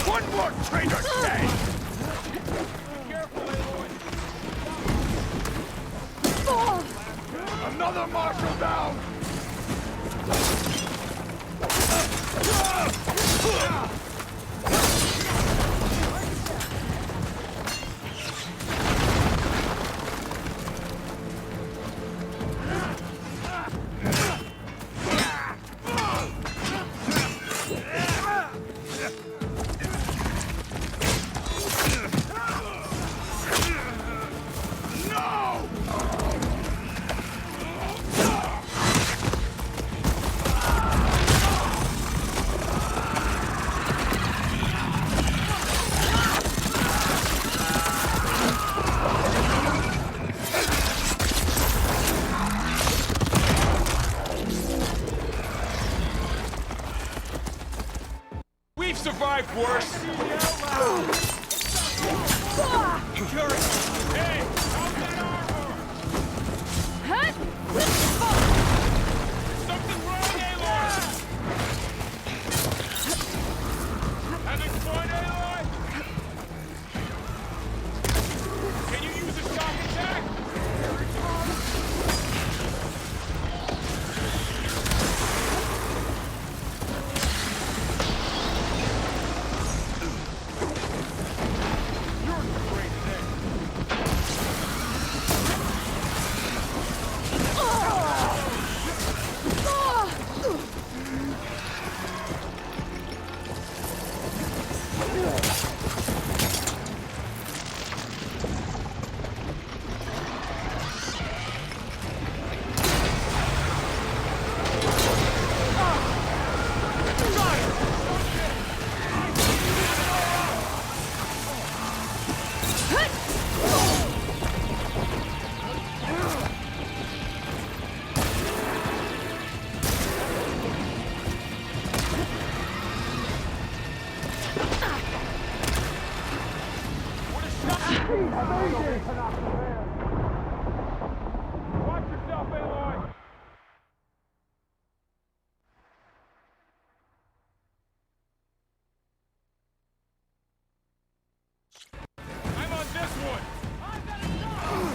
One more traitor stay! Another marshal down! Survived worse. Hey, how's that armor? Something wrong, Aloy. Having fun, Aloy? Can you use a shock attack? Watch yourself, Aloy! I'm on this one!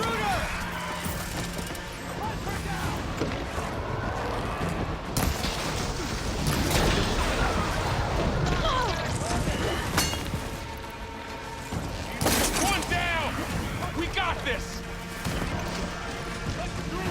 Shooter! Punch her down! One down! We got this! Let's do it!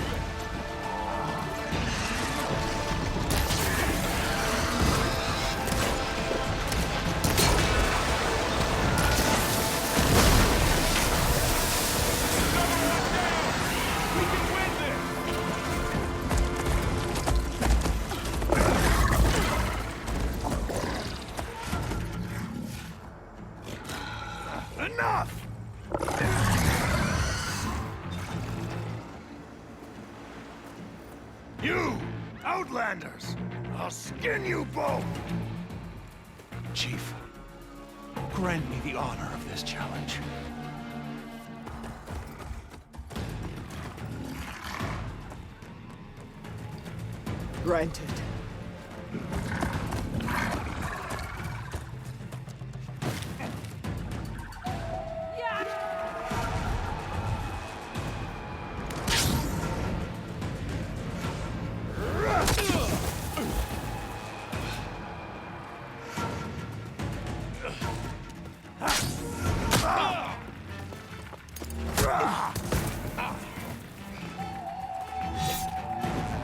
Enough! You, Outlanders! I'll skin you both! Chief, grant me the honor of this challenge. Granted.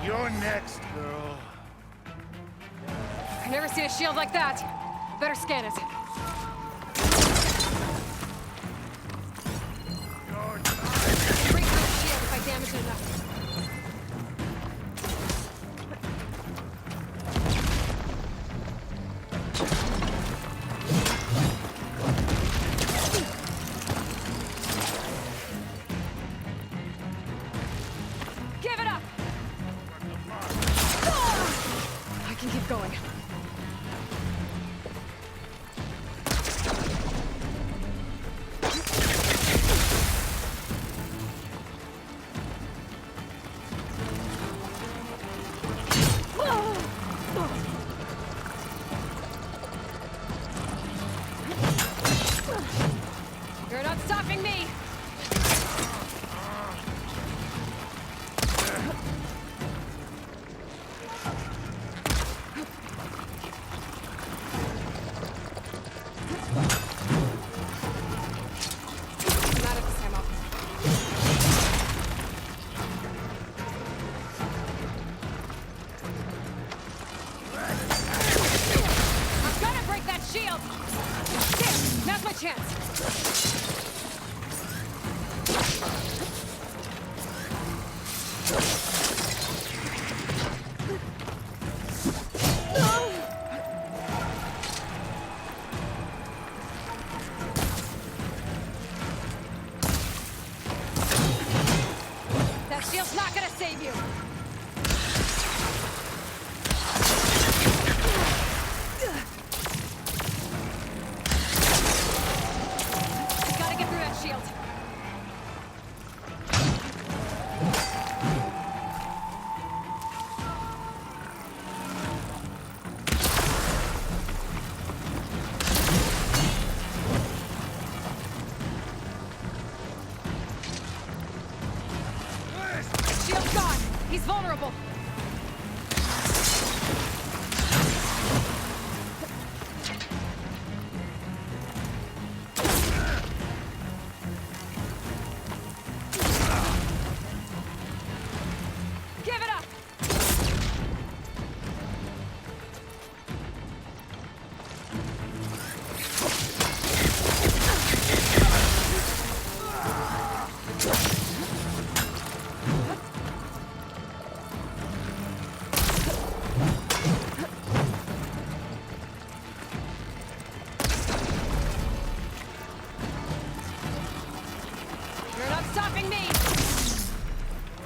You're next, girl. I've never seen a shield like that. Better scan it. Break through the shield if I damage it enough. Give it up! I can keep going. You're not stopping me! Not at this time, I'm gonna break that shield! There! Now's my chance! That shield's not gonna save you! We gotta get through that shield. Shield's gone! He's vulnerable! Give it up! You're not stopping me!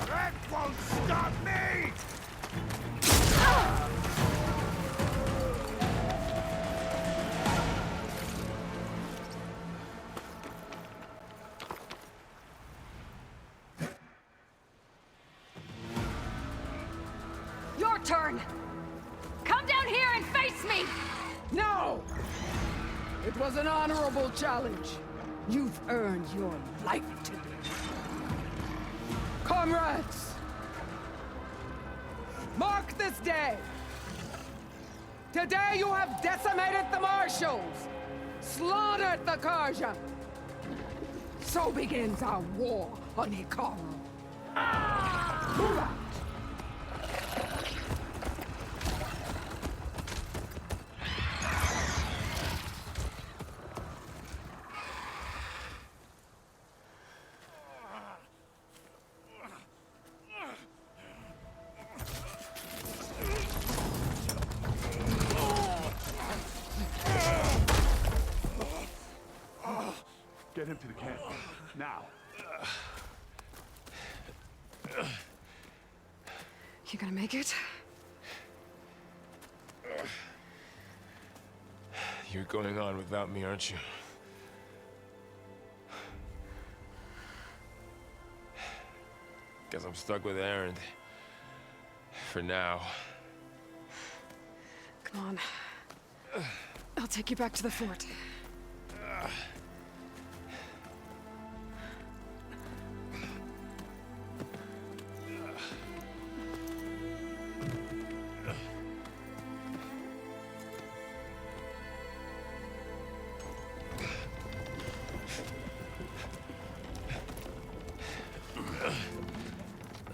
That won't stop me! Your turn! Come down here and face me! No! It was an honorable challenge. You've earned your life today. Comrades! Mark this day! Today you have decimated the Marshals! Slaughtered the Karja! So begins our war on Hikaru. Move out! Get him to the camp. Now. You gonna make it? You're going on without me, aren't you? Guess I'm stuck with Aaron. For now. Come on. I'll take you back to the fort.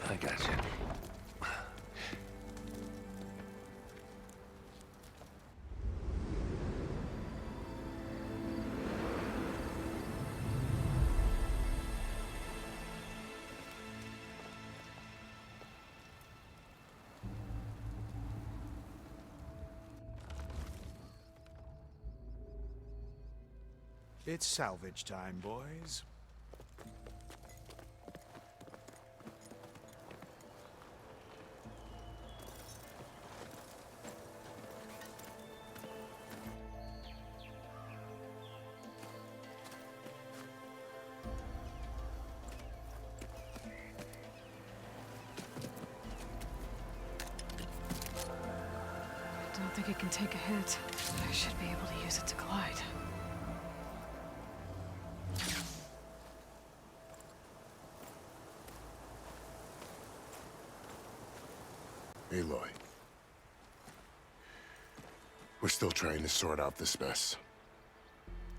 I got you. It's salvage time, boys. I don't think it can take a hit, but I should be able to use it to glide. Aloy. We're still trying to sort out this mess.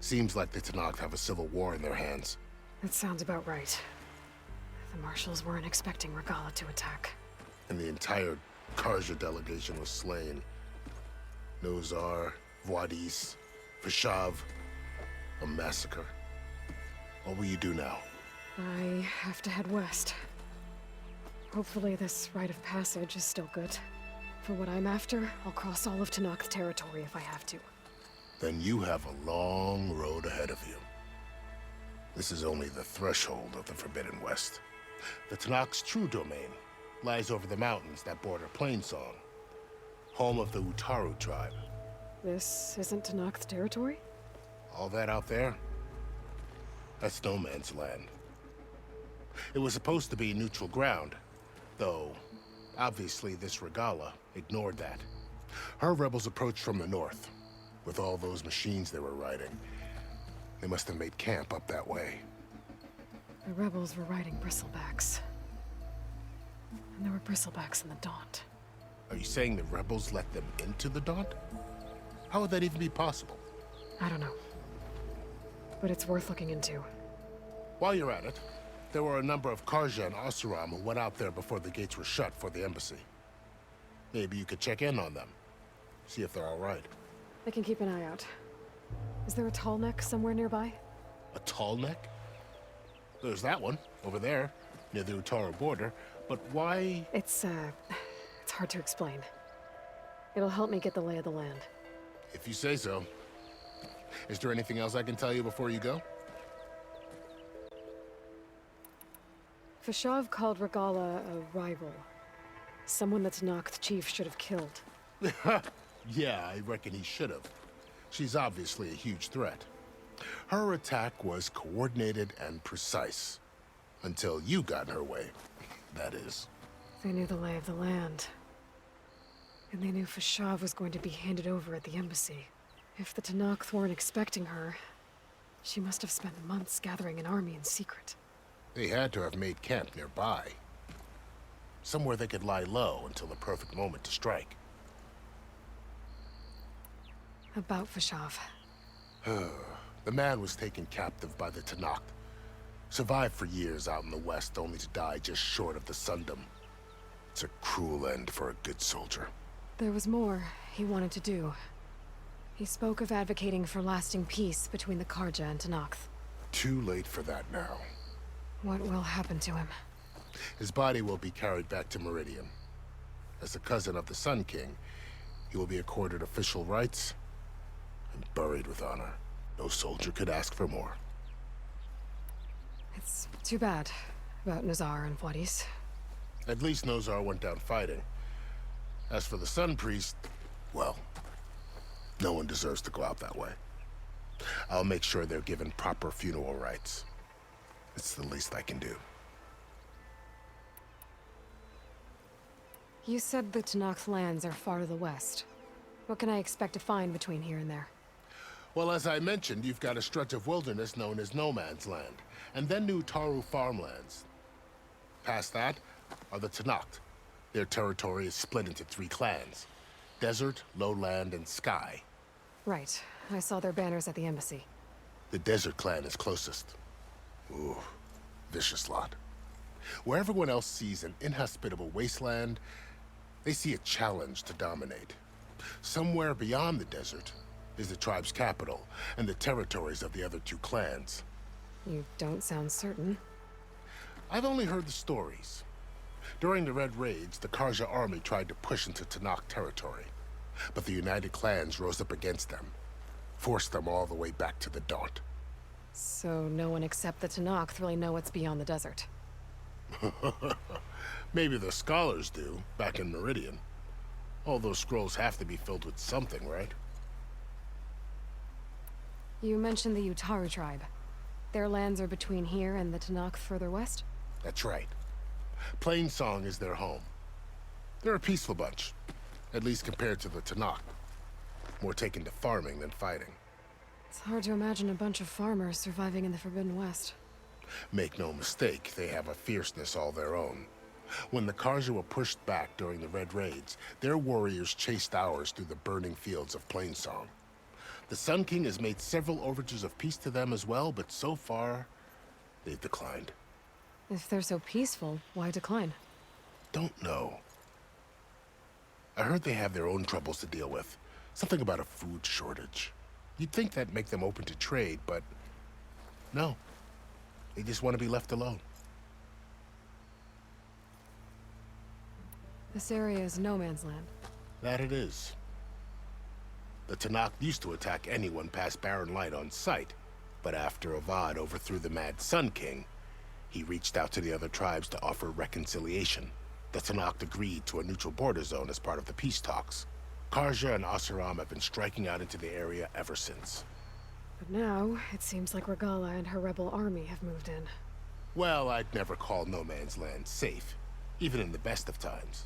Seems like the Tenakth have a civil war in their hands. That sounds about right. The Marshals weren't expecting Regalla to attack. And the entire Karja delegation was slain. Nozar, Voidis, Vashav. A massacre. What will you do now? I have to head west. Hopefully this rite of passage is still good. For what I'm after, I'll cross all of Tenakth territory if I have to. Then you have a long road ahead of you. This is only the threshold of the Forbidden West. The Tenakth's true domain lies over the mountains that border Plainsong, home of the Utaru tribe. This isn't Tenakth territory? All that out there? That's no man's land. It was supposed to be neutral ground, though obviously this Regalla ignored that. Her rebels approached from the north, with all those machines they were riding. They must have made camp up that way. The rebels were riding bristlebacks. And there were bristlebacks in the Daunt. Are you saying the rebels let them into the Daunt? How would that even be possible? I don't know. But it's worth looking into. While you're at it, there were a number of Karja and Oseram who went out there before the gates were shut for the embassy. Maybe you could check in on them. See if they're all right. I can keep an eye out. Is there a tall neck somewhere nearby? A tall neck? There's that one, over there, near the Utaru border. But why? It's hard to explain. It'll help me get the lay of the land. If you say so. Is there anything else I can tell you before you go? Vashav called Regalla a rival. Someone the Tenakth chief should have killed. Yeah, I reckon he should have. She's obviously a huge threat. Her attack was coordinated and precise. Until you got in her way, that is. They knew the lay of the land. And they knew Vashav was going to be handed over at the embassy. If the Tenakth weren't expecting her, she must have spent months gathering an army in secret. They had to have made camp nearby. Somewhere they could lie low until the perfect moment to strike. About Vashav. The man was taken captive by the Tenakth. Survived for years out in the west, only to die just short of the Sundom. It's a cruel end for a good soldier. There was more he wanted to do. He spoke of advocating for lasting peace between the Karja and Tenakth. Too late for that now. What will happen to him? His body will be carried back to Meridian. As a cousin of the Sun King, he will be accorded official rights and buried with honor. No soldier could ask for more. It's too bad about Nozar and Voidis. At least Nozar went down fighting. As for the Sun Priest, well, no one deserves to go out that way. I'll make sure they're given proper funeral rites. It's the least I can do. You said the Tenakth lands are far to the west. What can I expect to find between here and there? Well, as I mentioned, you've got a stretch of wilderness known as No Man's Land, and then New Taru farmlands. Past that are the Tenakth. Their territory is split into 3 clans: Desert, Lowland, and Sky. Right. I saw their banners at the embassy. The Desert clan is closest. Ooh, vicious lot. Where everyone else sees an inhospitable wasteland, they see a challenge to dominate. Somewhere beyond the desert is the tribe's capital and the territories of the other 2 clans. You don't sound certain. I've only heard the stories. During the Red Raids, the Karja army tried to push into Tenakth territory, but the United Clans rose up against them, forced them all the way back to the Daunt. So no one except the Tenakth really know what's beyond the desert. Maybe the scholars do, back in Meridian. All those scrolls have to be filled with something, right? You mentioned the Utaru tribe. Their lands are between here and the Tenakth further west? That's right. Plainsong is their home. They're a peaceful bunch, at least compared to the Tenakth. More taken to farming than fighting. It's hard to imagine a bunch of farmers surviving in the Forbidden West. Make no mistake, they have a fierceness all their own. When the Karja were pushed back during the Red Raids, their warriors chased ours through the burning fields of Plainsong. The Sun King has made several overtures of peace to them as well, but so far, they've declined. If they're so peaceful, why decline? Don't know. I heard they have their own troubles to deal with. Something about a food shortage. You'd think that'd make them open to trade, but no. They just want to be left alone. This area is no man's land. That it is. The Tanakh used to attack anyone past Barren Light on sight, but after Avad overthrew the Mad Sun King, he reached out to the other tribes to offer reconciliation. The Tanakh agreed to a neutral border zone as part of the peace talks. Karja and Asuram have been striking out into the area ever since. But now, it seems like Regalla and her rebel army have moved in. Well, I'd never call no man's land safe, even in the best of times.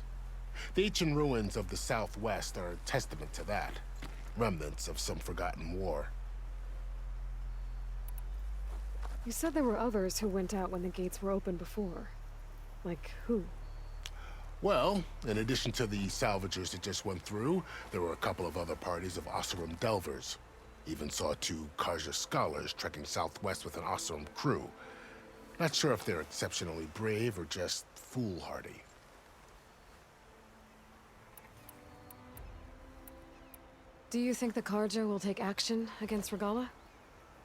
The ancient ruins of the Southwest are a testament to that. Remnants of some forgotten war. You said there were others who went out when the gates were open before. Like who? Well, in addition to the salvagers that just went through, there were a couple of other parties of Oseram delvers. Even saw 2 Karja scholars trekking southwest with an Oseram crew. Not sure if they're exceptionally brave or just foolhardy. Do you think the Karja will take action against Regalla?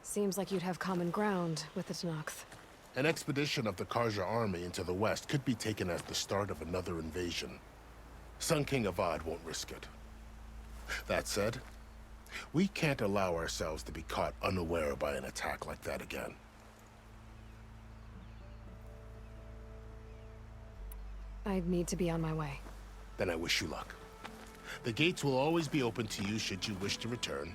Seems like you'd have common ground with the Tanakh. An expedition of the Karja army into the west could be taken as the start of another invasion. Sun King Avad won't risk it. That said, we can't allow ourselves to be caught unaware by an attack like that again. I'd need to be on my way. Then I wish you luck. The gates will always be open to you should you wish to return.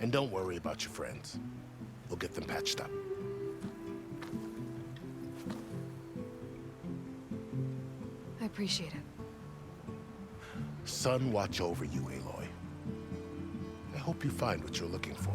And don't worry about your friends. We'll get them patched up. I appreciate it. Sun watch over you, Aloy. I hope you find what you're looking for.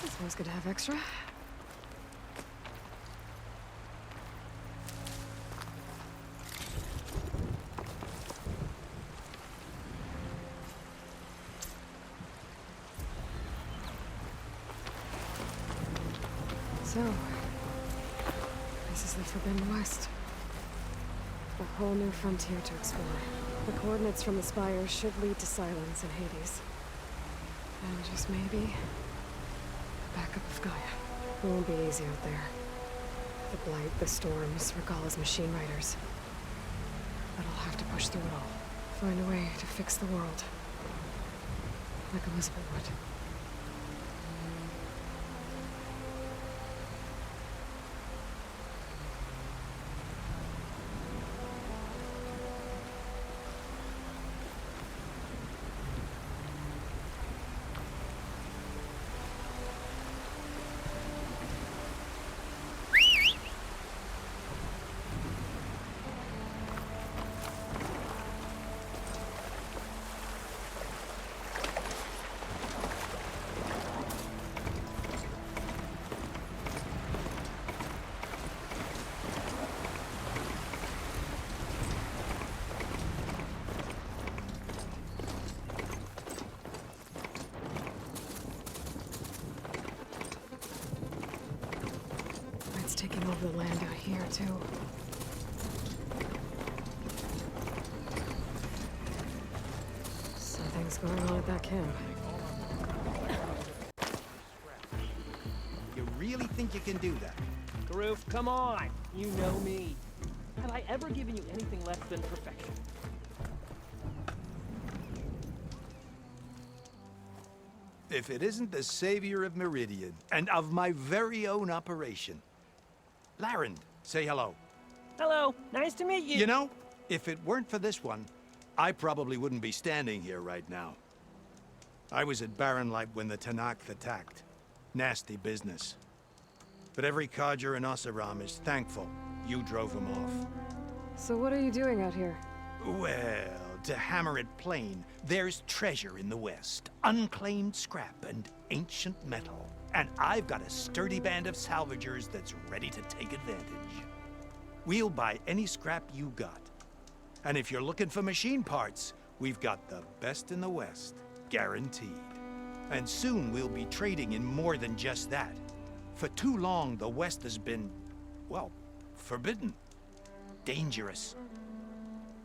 It's always good to have extra. So, this is the Forbidden West. A whole new frontier to explore. The coordinates from the spires should lead to Silence and Hades. And just maybe, backup of Gaia. It won't be easy out there. The Blight, the Storms, Regalla's machine riders. But I'll have to push through it all. Find a way to fix the world. Like Elizabeth would. there, too. Something's going on at that camp. You really think you can do that? Garoof, come on! You know me. Have I ever given you anything less than perfection? If it isn't the savior of Meridian, and of my very own operation. Larend, say hello. Hello, nice to meet you. You know, if it weren't for this one, I probably wouldn't be standing here right now. I was at Barrenlight when the Tanakh attacked. Nasty business. But every codger in Oseram is thankful you drove him off. So what are you doing out here? Well, to hammer it plain, there's treasure in the West. Unclaimed scrap and ancient metal. And I've got a sturdy band of salvagers that's ready to take advantage. We'll buy any scrap you got. And if you're looking for machine parts, we've got the best in the West, guaranteed. And soon we'll be trading in more than just that. For too long, the West has been, well, forbidden. Dangerous.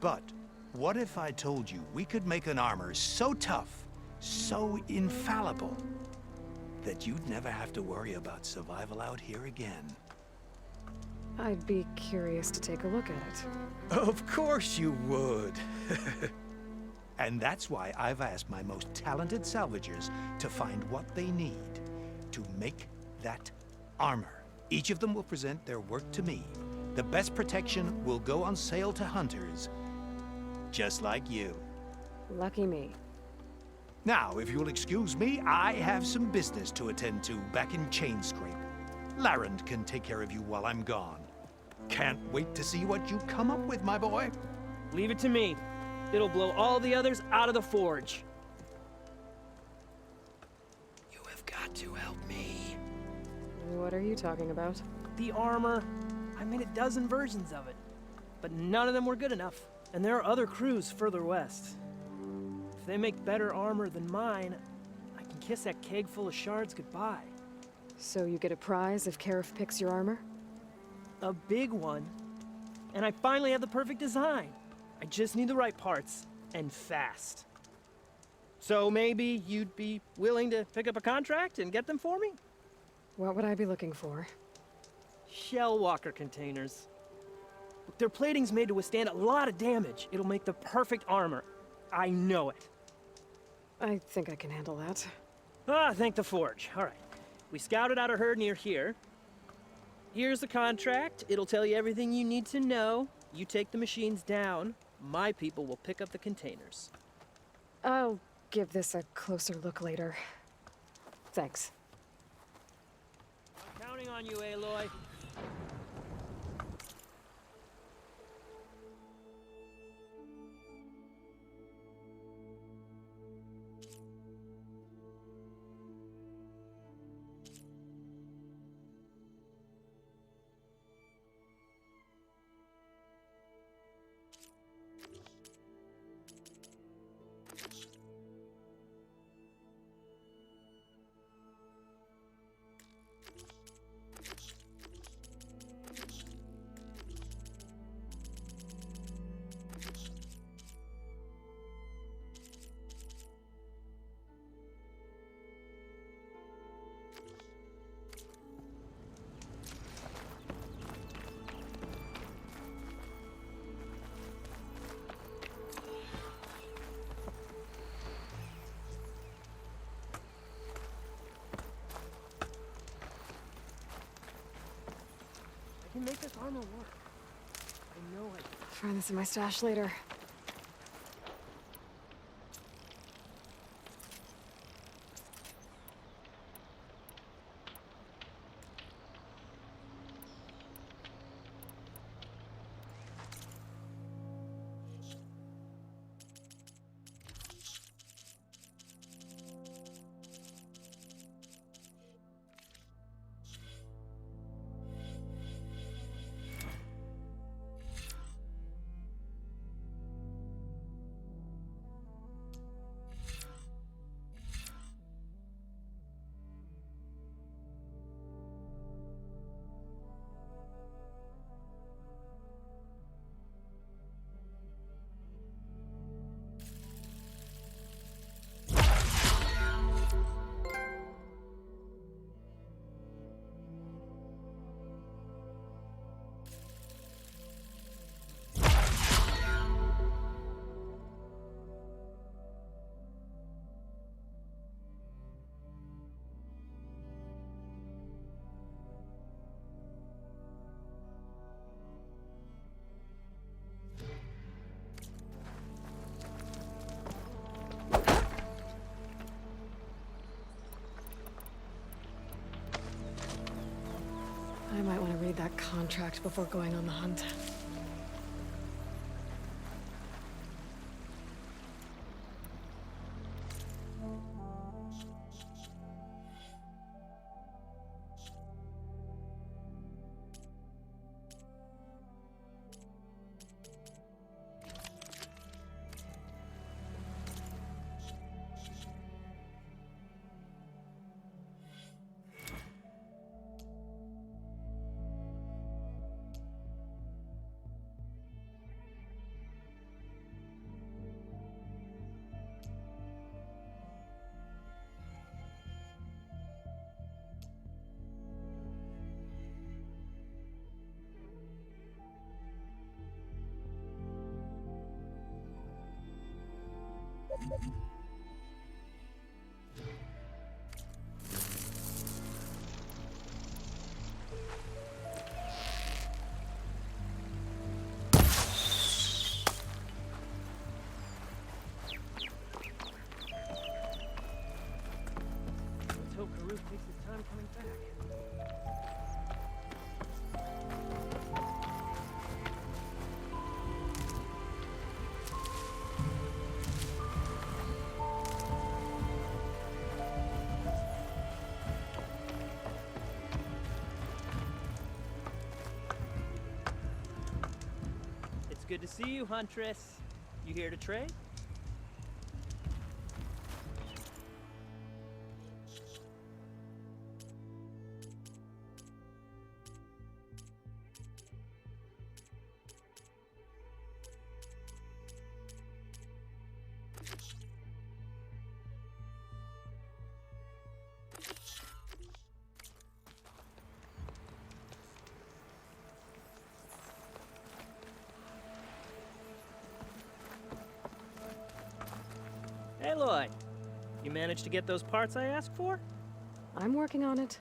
But what if I told you we could make an armor so tough, so infallible, that you'd never have to worry about survival out here again? I'd be curious to take a look at it. Of course you would. And that's why I've asked my most talented salvagers to find what they need to make that armor. Each of them will present their work to me. The best protection will go on sale to hunters, just like you. Lucky me. Now, if you'll excuse me, I have some business to attend to back in Chainscrape. Larend can take care of you while I'm gone. Can't wait to see what you come up with, my boy. Leave it to me. It'll blow all the others out of the forge. You have got to help me. What are you talking about? The armor. I made a dozen versions of it. But none of them were good enough. And there are other crews further west. If they make better armor than mine, I can kiss that keg full of shards goodbye. So you get a prize if Karif picks your armor? A big one. And I finally have the perfect design. I just need the right parts, and fast. So maybe you'd be willing to pick up a contract and get them for me? What would I be looking for? Shell walker containers. Their plating's made to withstand a lot of damage. It'll make the perfect armor. I know it. I think I can handle that. Ah, thank the forge. All right. We scouted out a herd near here. Here's the contract. It'll tell you everything you need to know. You take the machines down. My people will pick up the containers. I'll give this a closer look later. Thanks. I'm counting on you, Aloy. I can make this armor work. I know it. Find this in my stash later. contract before going on the hunt. Let's hope Karuk takes his time coming back. It's good to see you, Huntress. You here to trade? Aloy, you managed to get those parts I asked for? I'm working on it.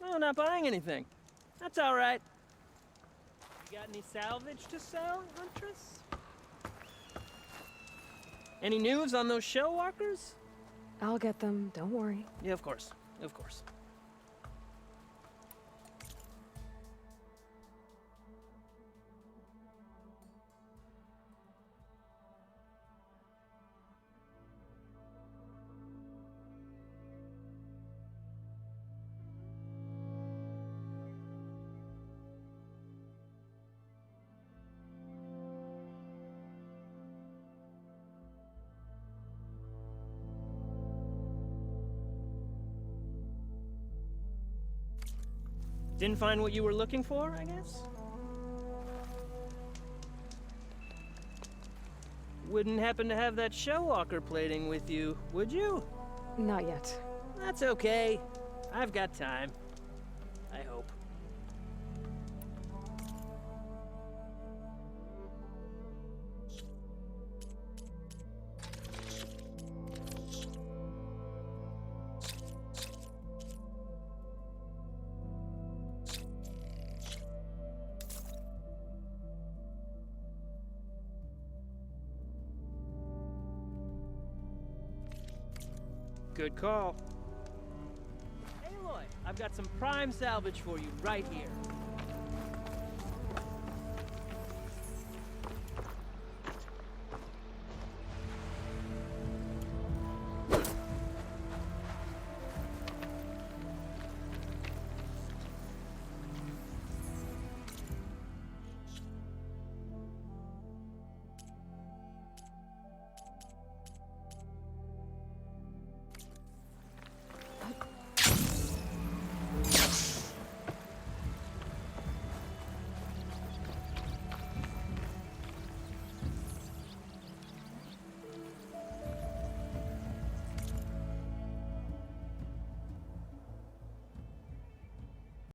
Oh, not buying anything. That's all right. You got any salvage to sell, Huntress? Any news on those shell walkers? I'll get them, don't worry. Yeah, of course. Of course. Didn't find what you were looking for, I guess? Wouldn't happen to have that Shellwalker plating with you, would you? Not yet. That's okay. I've got time. I hope. Good call. Aloy, I've got some prime salvage for you right here.